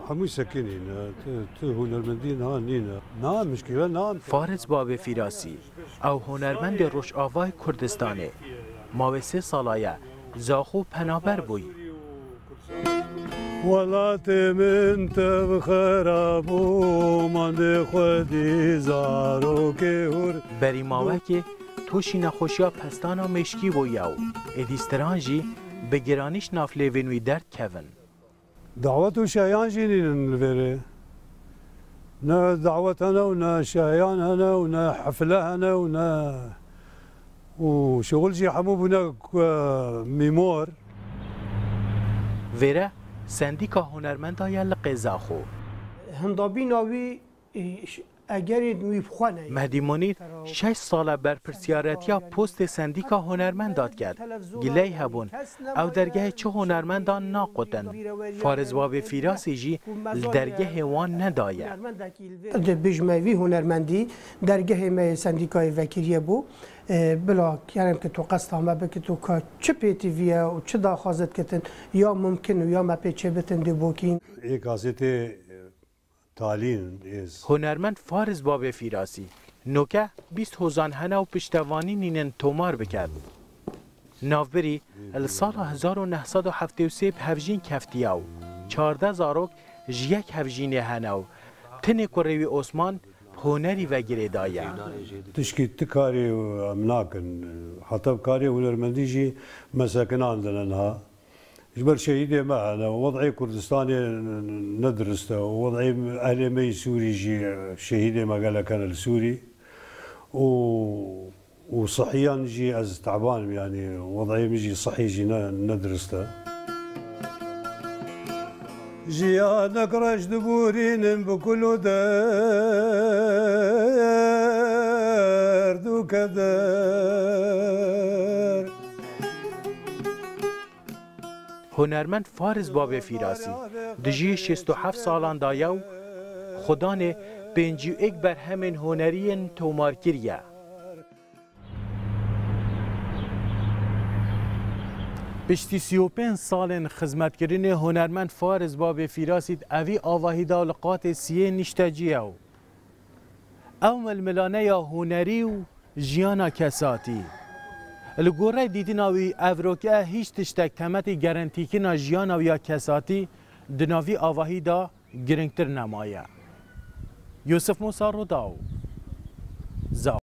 هموی سکینین تو هنرمندی نه نینه نه مشکل نه. فارس باب فیراسی او هنرمند روش آوای کردستانه ماوی 3 سالایه زاخو پنابر بوی. ولات من تب خرابو من خودی زارو که هر بری ماوه که توشی نخوشیا پستانا مشکی بوی او ادیسترانجی به گرانیش نافله ونوی درد کون. دعوت و شایان جینین الوره نه دعوت هنا و نه شایان هنا و نه حفله هنا و نه وشغل جي حمو بنا میمور. وره سندیکا هنرمندای لقزاخو هندابی ناوی اگر نوی بخوانه مهدی منیر 6 ساله بر پرسیارتیا پست سندیکا هنرمندات کرد گلی هبون او درگه چه هنرمندان ناقوتن فارس باب فیراسی جی درگه وان ندایه بجمعوی هنرمندی درگه ما سندیکای وکیلیه بو بلا یعنی که تو قصد همه بکی تو که چه پیتی ویه و چه داخوازت کتن یا ممکن و یا ما پیچه بتن دی بوکین یک گازete تعلیم هنرمند فارس باب فیراسی نوکه 20 هزان هنه و پشتوانی نینن تومار بکرد نافبری السال 1973 هفجین کفتیاو 14 زاروک جیک هفجین هنه و تنی کوروی عثمان هنری و گریدایه تشکی تکاری و امناکن حتی کاری هنرمندی جی مساکن عندنا جبر شهيدي معنا ووضعي كردستاني ندرسته ووضعي أهل مي سوري جي شهيدي ما قال كان السوري وصحيا جي از تعبان يعني وضعي مجي صحي جي ندرسته جيانك رشد بورين بكل درد وكدر. هنرمند فارس باب فیراسی دجی 67 سالان دایو خدان 51 بر همین هنرین تومار کریه. پشتی 35 سالن خدمتگرین هنرمند فارس باب فیراسی اوی آواهی دالقات سیه نشتجیه او ململانه یا هنری و جیانا کساتی الگوره دیدیناوی اوروکه هیچ تشتک تمتی گرانتی که ناجیانا یا کساتی دناوی آواهی دا گرنگتر نمایه. یوسف موسی رو داو